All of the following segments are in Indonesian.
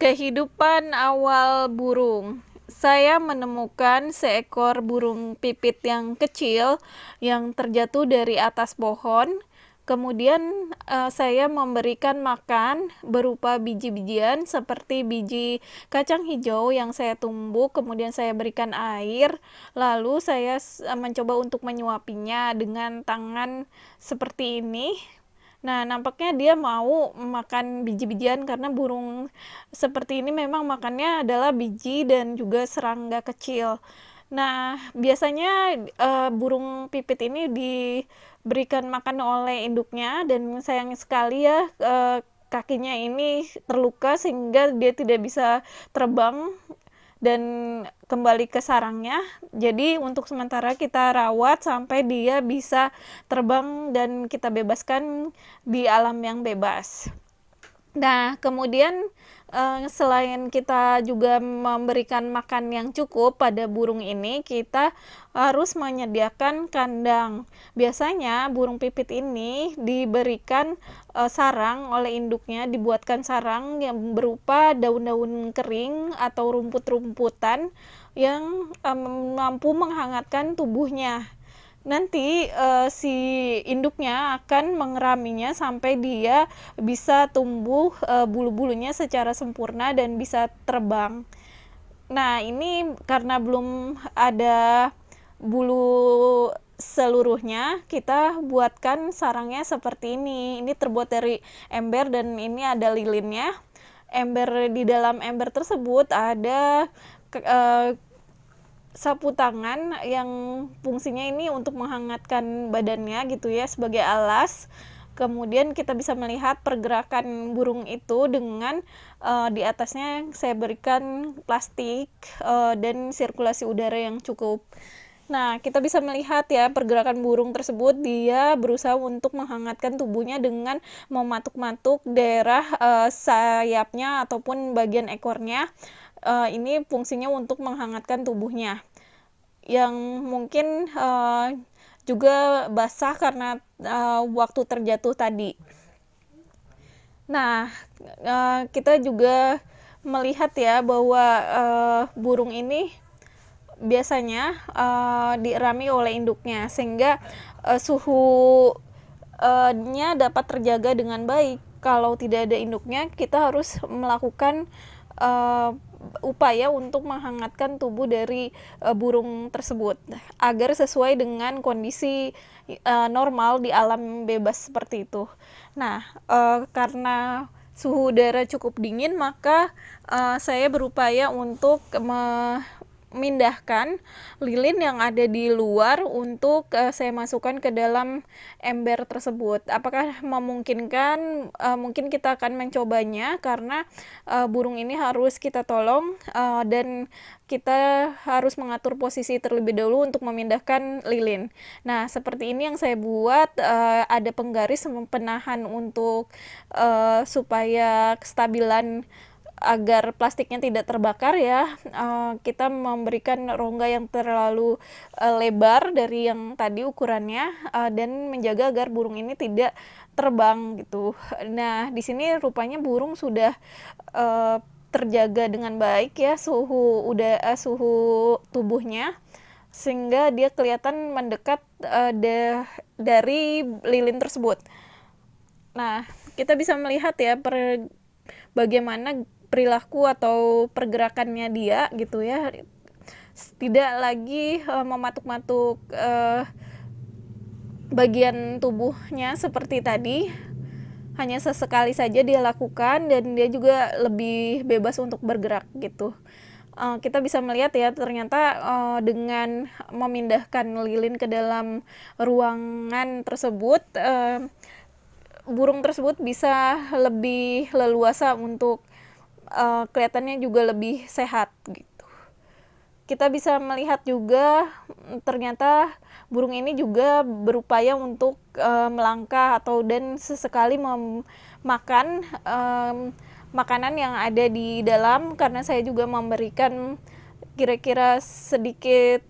Kehidupan awal burung. Saya menemukan seekor burung pipit yang kecil yang terjatuh dari atas pohon. Kemudian saya memberikan makan berupa biji-bijian seperti biji kacang hijau yang saya tumbuk, kemudian saya berikan air, lalu saya mencoba untuk menyuapinya dengan tangan seperti ini. Nah, nampaknya dia mau makan biji-bijian karena burung seperti ini memang makannya adalah biji dan juga serangga kecil. Nah, biasanya burung pipit ini diberikan makan oleh induknya dan sayang sekali ya kakinya ini terluka sehingga dia tidak bisa terbang dan kembali ke sarangnya. Jadi untuk sementara kita rawat sampai dia bisa terbang dan kita bebaskan di alam yang bebas. Nah, kemudian selain kita juga memberikan makan yang cukup pada burung ini, kita harus menyediakan kandang. Biasanya burung pipit ini diberikan sarang oleh induknya, dibuatkan sarang yang berupa daun-daun kering atau rumput-rumputan yang mampu menghangatkan tubuhnya. Nanti si induknya akan mengeraminya sampai dia bisa tumbuh bulu-bulunya secara sempurna dan bisa terbang. Nah, ini karena belum ada bulu seluruhnya, kita buatkan sarangnya seperti ini. Ini terbuat dari ember dan ini ada lilinnya. Di dalam ember tersebut ada sapu tangan yang fungsinya ini untuk menghangatkan badannya gitu ya sebagai alas. Kemudian kita bisa melihat pergerakan burung itu dengan di atasnya saya berikan plastik dan sirkulasi udara yang cukup. Nah, kita bisa melihat ya pergerakan burung tersebut, dia berusaha untuk menghangatkan tubuhnya dengan mematuk-matuk daerah sayapnya ataupun bagian ekornya. Ini fungsinya untuk menghangatkan tubuhnya yang mungkin juga basah karena waktu terjatuh tadi. Nah, kita juga melihat ya bahwa burung ini biasanya dierami oleh induknya sehingga suhunya dapat terjaga dengan baik. Kalau tidak ada induknya, kita harus melakukan upaya untuk menghangatkan tubuh dari burung tersebut agar sesuai dengan kondisi normal di alam bebas seperti itu. Nah, karena suhu udara cukup dingin, maka saya berupaya untuk memindahkan lilin yang ada di luar untuk saya masukkan ke dalam ember tersebut. Apakah memungkinkan? Mungkin kita akan mencobanya karena burung ini harus kita tolong dan kita harus mengatur posisi terlebih dahulu untuk memindahkan lilin. Nah, seperti ini yang saya buat, ada penggaris penahan untuk supaya kestabilan agar plastiknya tidak terbakar ya. Kita memberikan rongga yang terlalu lebar dari yang tadi ukurannya dan menjaga agar burung ini tidak terbang gitu. Nah, di sini rupanya burung sudah terjaga dengan baik ya suhu tubuhnya sehingga dia kelihatan mendekat dari lilin tersebut. Nah, kita bisa melihat ya bagaimana perilaku atau pergerakannya dia gitu ya, tidak lagi mematuk-matuk bagian tubuhnya seperti tadi, hanya sesekali saja dia lakukan dan dia juga lebih bebas untuk bergerak gitu. Kita bisa melihat ya ternyata dengan memindahkan lilin ke dalam ruangan tersebut, burung tersebut bisa lebih leluasa untuk kelihatannya juga lebih sehat gitu. Kita bisa melihat juga ternyata burung ini juga berupaya untuk melangkah dan sesekali memakan makanan yang ada di dalam karena saya juga memberikan kira-kira sedikit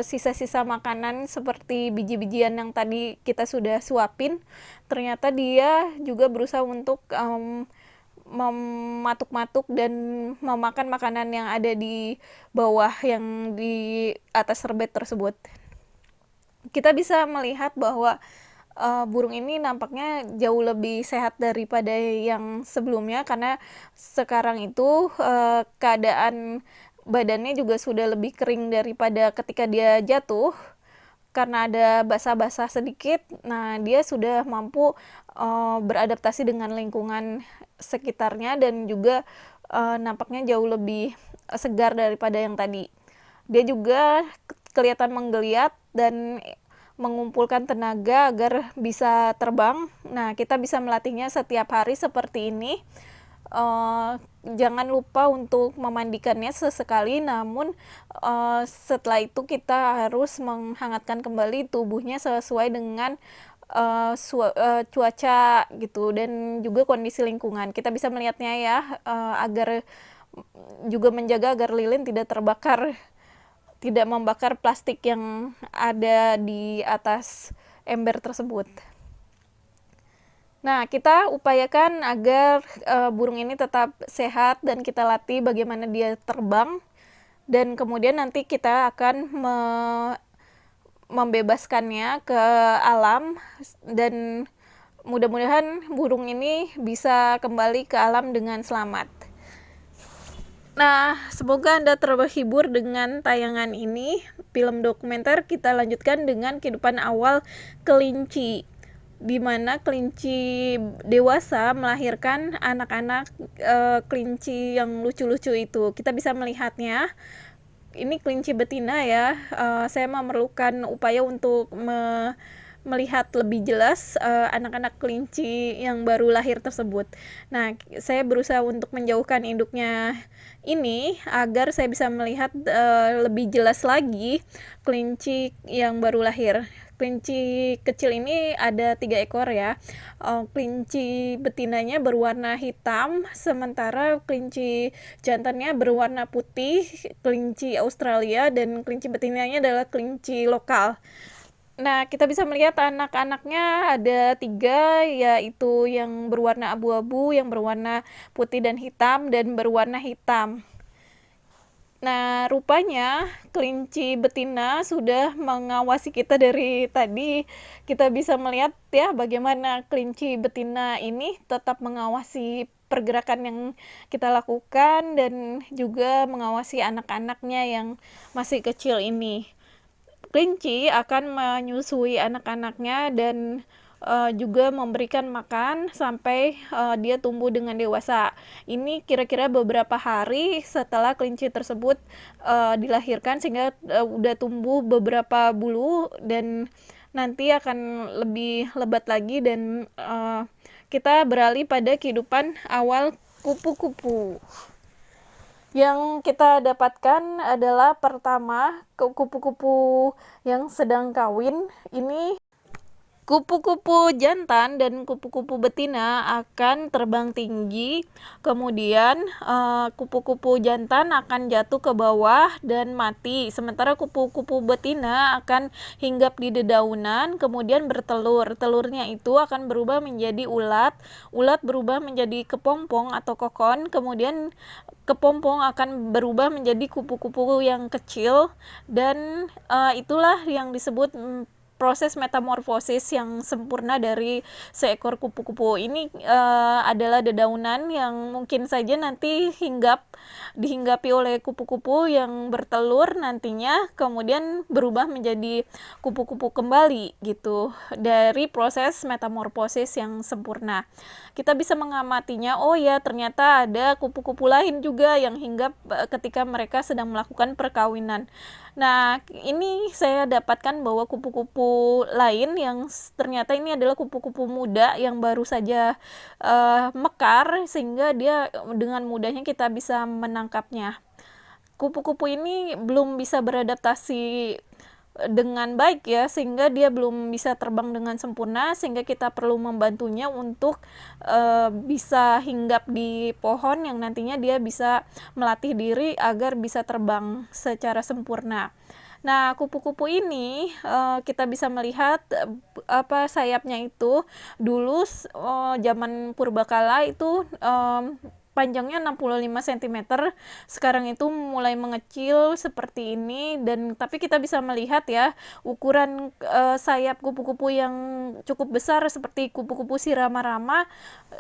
sisa-sisa makanan seperti biji-bijian yang tadi kita sudah suapin. Ternyata dia juga berusaha untuk mematuk-matuk dan memakan makanan yang ada di bawah, yang di atas serbet tersebut. Kita bisa melihat bahwa burung ini nampaknya jauh lebih sehat daripada yang sebelumnya, karena sekarang itu keadaan badannya juga sudah lebih kering daripada ketika dia jatuh. Karena ada basah-basah sedikit, nah dia sudah mampu beradaptasi dengan lingkungan sekitarnya dan juga nampaknya jauh lebih segar daripada yang tadi. Dia juga kelihatan menggeliat dan mengumpulkan tenaga agar bisa terbang. Nah, kita bisa melatihnya setiap hari seperti ini. Jangan lupa untuk memandikannya sesekali, namun setelah itu kita harus menghangatkan kembali tubuhnya sesuai dengan cuaca gitu, dan juga kondisi lingkungan. Kita bisa melihatnya ya, agar juga menjaga agar lilin tidak membakar plastik yang ada di atas ember tersebut. Nah, kita upayakan agar burung ini tetap sehat dan kita latih bagaimana dia terbang, dan kemudian nanti kita akan membebaskannya ke alam, dan mudah-mudahan burung ini bisa kembali ke alam dengan selamat. Nah, semoga Anda terhibur dengan tayangan ini, film dokumenter. Kita lanjutkan dengan kehidupan awal kelinci, di mana kelinci dewasa melahirkan anak-anak kelinci yang lucu-lucu itu. Kita bisa melihatnya. Ini kelinci betina ya. Saya memerlukan upaya untuk melihat lebih jelas anak-anak kelinci yang baru lahir tersebut. Nah, saya berusaha untuk menjauhkan induknya ini agar saya bisa melihat lebih jelas lagi kelinci yang baru lahir. Kelinci kecil ini ada 3 ekor ya. Kelinci betinanya berwarna hitam, sementara kelinci jantannya berwarna putih, kelinci Australia, dan kelinci betinanya adalah kelinci lokal. Nah, kita bisa melihat anak-anaknya ada 3, yaitu yang berwarna abu-abu, yang berwarna putih dan hitam, dan berwarna hitam. Nah, rupanya kelinci betina sudah mengawasi kita dari tadi. Kita bisa melihat ya bagaimana kelinci betina ini tetap mengawasi pergerakan yang kita lakukan dan juga mengawasi anak-anaknya yang masih kecil ini. Kelinci akan menyusui anak-anaknya dan juga memberikan makan sampai dia tumbuh dengan dewasa. Ini kira-kira beberapa hari setelah kelinci tersebut dilahirkan, sehingga udah tumbuh beberapa bulu dan nanti akan lebih lebat lagi, dan kita beralih pada kehidupan awal kupu-kupu. Yang kita dapatkan adalah pertama, kupu-kupu yang sedang kawin. Ini kupu-kupu jantan dan kupu-kupu betina akan terbang tinggi, kemudian kupu-kupu jantan akan jatuh ke bawah dan mati, sementara kupu-kupu betina akan hinggap di dedaunan, kemudian bertelur. Telurnya itu akan berubah menjadi ulat, ulat berubah menjadi kepompong atau kokon, kemudian kepompong akan berubah menjadi kupu-kupu yang kecil, dan itulah yang disebut proses metamorfosis yang sempurna dari seekor kupu-kupu. Ini adalah dedaunan yang mungkin saja nanti dihinggapi oleh kupu-kupu yang bertelur nantinya, kemudian berubah menjadi kupu-kupu kembali gitu, dari proses metamorfosis yang sempurna. Kita bisa mengamatinya, oh ya ternyata ada kupu-kupu lain juga yang hinggap ketika mereka sedang melakukan perkawinan. Nah, ini saya dapatkan bahwa kupu-kupu lain yang ternyata ini adalah kupu-kupu muda yang baru saja mekar, sehingga dia dengan mudahnya kita bisa menangkapnya. Kupu-kupu ini belum bisa beradaptasi dengan baik ya, sehingga dia belum bisa terbang dengan sempurna, sehingga kita perlu membantunya untuk bisa hinggap di pohon yang nantinya dia bisa melatih diri agar bisa terbang secara sempurna. Nah, kupu-kupu ini kita bisa melihat sayapnya itu dulu zaman purbakala itu panjangnya 65 cm, sekarang itu mulai mengecil seperti ini, dan tapi kita bisa melihat ya ukuran sayap kupu-kupu yang cukup besar seperti kupu-kupu sirama-rama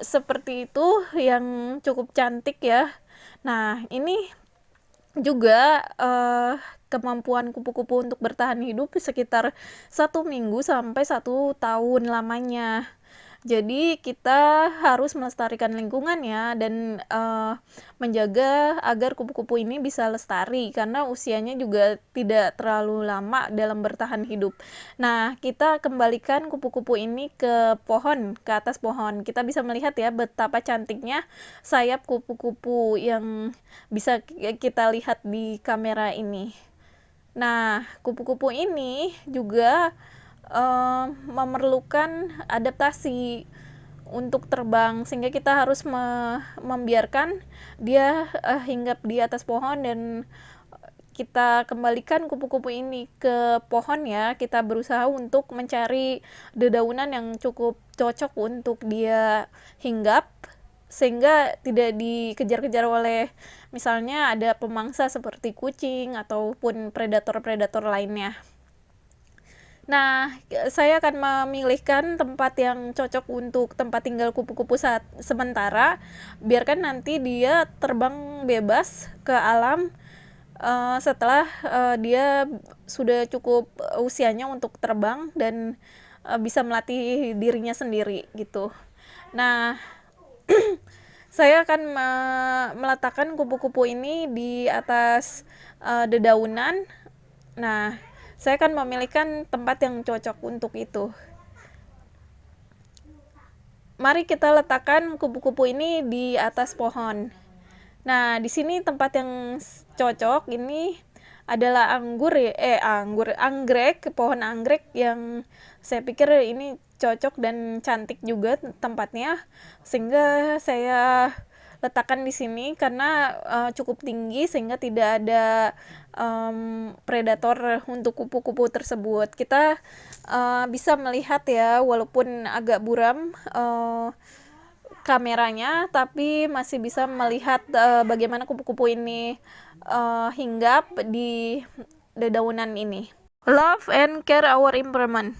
seperti itu, yang cukup cantik ya. Nah, ini juga kemampuan kupu-kupu untuk bertahan hidup sekitar 1 minggu sampai 1 tahun lamanya. Jadi kita harus melestarikan lingkungan ya, dan menjaga agar kupu-kupu ini bisa lestari karena usianya juga tidak terlalu lama dalam bertahan hidup. Nah, kita kembalikan kupu-kupu ini ke pohon, ke atas pohon. Kita bisa melihat ya betapa cantiknya sayap kupu-kupu yang bisa kita lihat di kamera ini. Nah, kupu-kupu ini juga memerlukan adaptasi untuk terbang, sehingga kita harus membiarkan dia hinggap di atas pohon, dan kita kembalikan kupu-kupu ini ke pohon ya. Kita berusaha untuk mencari dedaunan yang cukup cocok untuk dia hinggap, sehingga tidak dikejar-kejar oleh misalnya ada pemangsa seperti kucing ataupun predator-predator lainnya. Nah, saya akan memilihkan tempat yang cocok untuk tempat tinggal kupu-kupu saat sementara, biarkan nanti dia terbang bebas ke alam setelah dia sudah cukup usianya untuk terbang dan bisa melatih dirinya sendiri gitu. Nah, saya akan meletakkan kupu-kupu ini di atas dedaunan. Nah, saya akan memilihkan tempat yang cocok untuk itu. Mari kita letakkan kupu-kupu ini di atas pohon. Nah, di sini tempat yang cocok ini adalah anggrek, pohon anggrek yang saya pikir ini cocok dan cantik juga tempatnya, sehingga saya letakkan di sini karena cukup tinggi sehingga tidak ada predator untuk kupu-kupu tersebut. Kita bisa melihat ya, walaupun agak buram kameranya, tapi masih bisa melihat bagaimana kupu-kupu ini hinggap di dedaunan ini. Love and care our environment.